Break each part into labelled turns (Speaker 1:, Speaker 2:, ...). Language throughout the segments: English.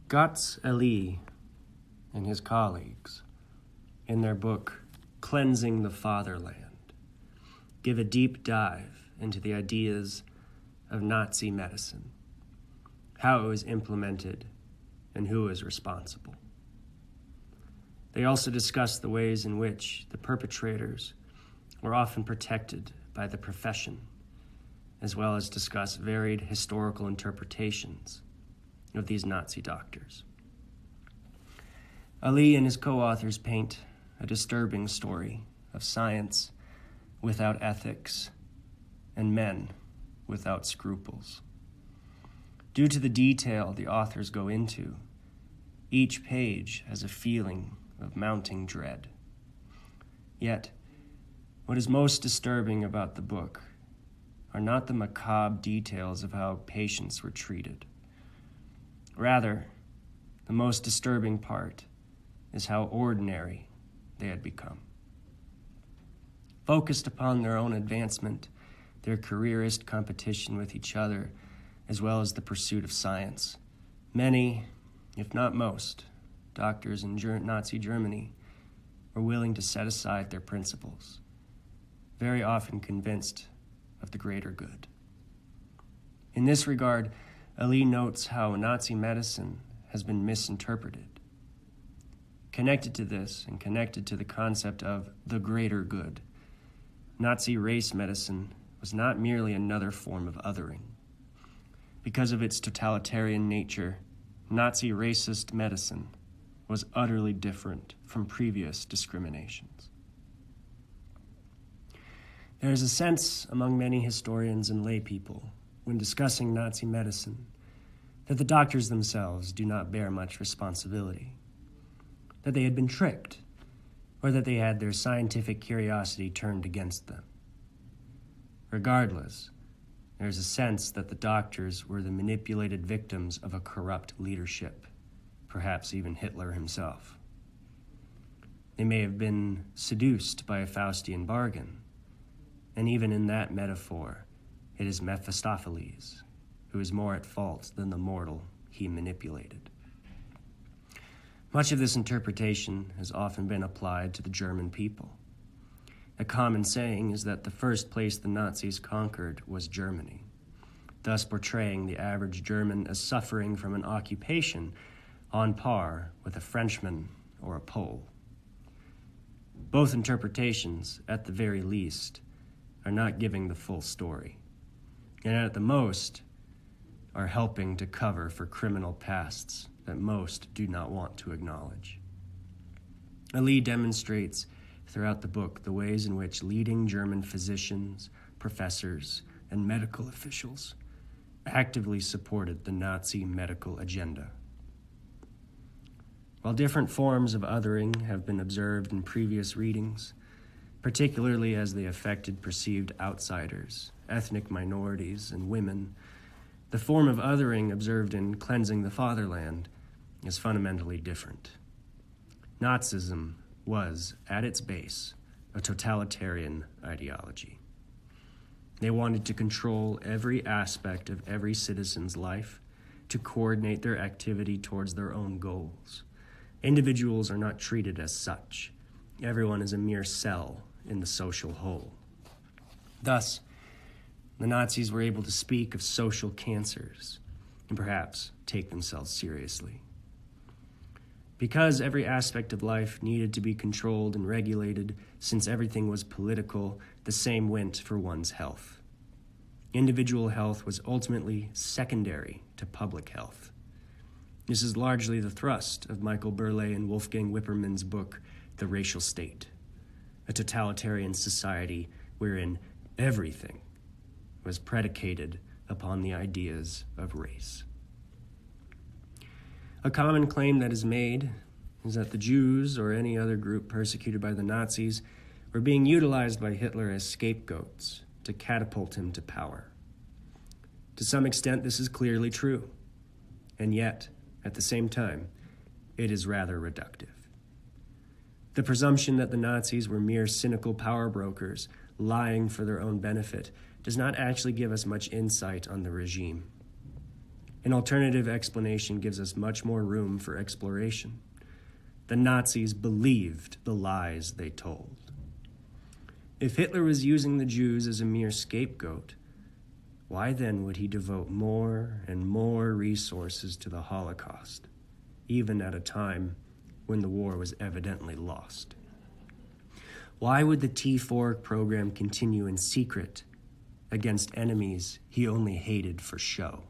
Speaker 1: Götz Elie and his colleagues, in their book, Cleansing the Fatherland, give a deep dive into the ideas of Nazi medicine, how it was implemented, and who was responsible. They also discuss the ways in which the perpetrators were often protected by the profession, as well as discuss varied historical interpretations of these Nazi doctors. Elie and his co-authors paint a disturbing story of science without ethics and men without scruples. Due to the detail the authors go into, each page has a feeling of mounting dread. Yet, what is most disturbing about the book are not the macabre details of how patients were treated. Rather, the most disturbing part is how ordinary they had become. Focused upon their own advancement, their careerist competition with each other, as well as the pursuit of science, many, if not most, doctors in Nazi Germany were willing to set aside their principles, very often convinced of the greater good. In this regard, Elie notes how Nazi medicine has been misinterpreted. Connected to this and connected to the concept of the greater good, Nazi race medicine was not merely another form of othering. Because of its totalitarian nature, Nazi racist medicine was utterly different from previous discriminations. There is a sense among many historians and laypeople, when discussing Nazi medicine, that the doctors themselves do not bear much responsibility, that they had been tricked, or that they had their scientific curiosity turned against them. Regardless, there is a sense that the doctors were the manipulated victims of a corrupt leadership, perhaps even Hitler himself. They may have been seduced by a Faustian bargain, and even in that metaphor, it is Mephistopheles who is more at fault than the mortal he manipulated. Much of this interpretation has often been applied to the German people. A common saying is that the first place the Nazis conquered was Germany, thus portraying the average German as suffering from an occupation on par with a Frenchman or a Pole. Both interpretations, at the very least, are not giving the full story, and at the most are helping to cover for criminal pasts that most do not want to acknowledge. Elie demonstrates throughout the book the ways in which leading German physicians, professors, and medical officials actively supported the Nazi medical agenda. While different forms of othering have been observed in previous readings, particularly as they affected perceived outsiders, ethnic minorities, and women, the form of othering observed in Cleansing the Fatherland is fundamentally different. Nazism was, at its base, a totalitarian ideology. They wanted to control every aspect of every citizen's life, to coordinate their activity towards their own goals. Individuals are not treated as such. Everyone is a mere cell in the social whole. Thus, the Nazis were able to speak of social cancers and perhaps take themselves seriously. Because every aspect of life needed to be controlled and regulated, since everything was political, the same went for one's health. Individual health was ultimately secondary to public health. This is largely the thrust of Michael Burleigh and Wolfgang Wippermann's book, The Racial State, a totalitarian society wherein everything was predicated upon the ideas of race. A common claim that is made is that the Jews or any other group persecuted by the Nazis were being utilized by Hitler as scapegoats to catapult him to power. To some extent, this is clearly true, and yet, at the same time, it is rather reductive. The presumption that the Nazis were mere cynical power brokers lying for their own benefit does not actually give us much insight on the regime. An alternative explanation gives us much more room for exploration. The Nazis believed the lies they told. If Hitler was using the Jews as a mere scapegoat, why then would he devote more and more resources to the Holocaust, even at a time when the war was evidently lost? Why would the T4 program continue in secret against enemies he only hated for show?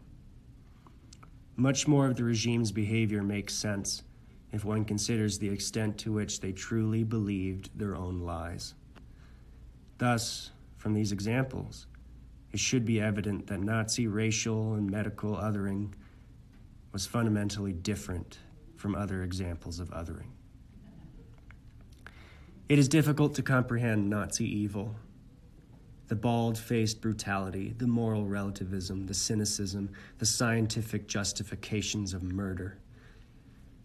Speaker 1: Much more of the regime's behavior makes sense if one considers the extent to which they truly believed their own lies. Thus, from these examples, it should be evident that Nazi racial and medical othering was fundamentally different from other examples of othering. It is difficult to comprehend Nazi evil. The bald-faced brutality, the moral relativism, the cynicism, the scientific justifications of murder.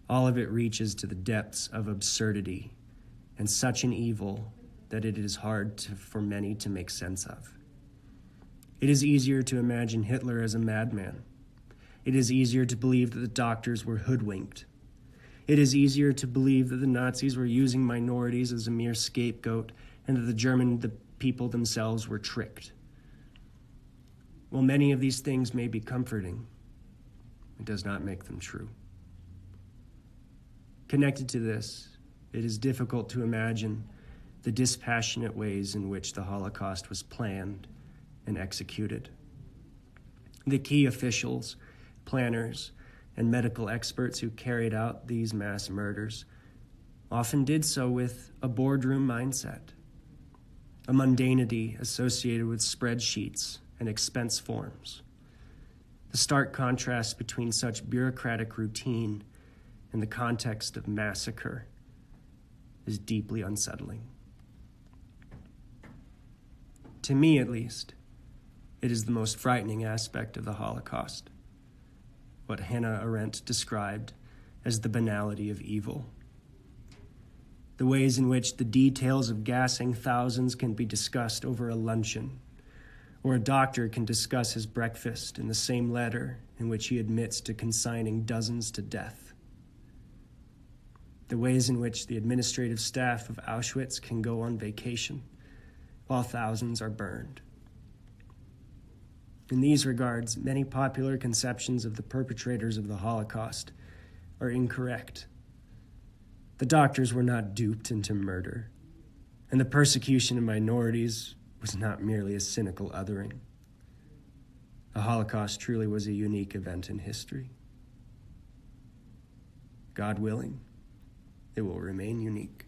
Speaker 1: All of it reaches to the depths of absurdity and such an evil that it is hard for many to make sense of. It is easier to imagine Hitler as a madman. It is easier to believe that the doctors were hoodwinked. It is easier to believe that the Nazis were using minorities as a mere scapegoat and that the people themselves were tricked. While many of these things may be comforting, it does not make them true. Connected to this, it is difficult to imagine the dispassionate ways in which the Holocaust was planned and executed. The key officials, planners, and medical experts who carried out these mass murders often did so with a boardroom mindset, a mundanity associated with spreadsheets and expense forms. The stark contrast between such bureaucratic routine and the context of massacre is deeply unsettling. To me, at least, it is the most frightening aspect of the Holocaust, what Hannah Arendt described as the banality of evil. The ways in which the details of gassing thousands can be discussed over a luncheon, or a doctor can discuss his breakfast in the same letter in which he admits to consigning dozens to death. The ways in which the administrative staff of Auschwitz can go on vacation while thousands are burned. In these regards, many popular conceptions of the perpetrators of the Holocaust are incorrect. The doctors were not duped into murder, and the persecution of minorities was not merely a cynical othering. The Holocaust truly was a unique event in history. God willing, it will remain unique.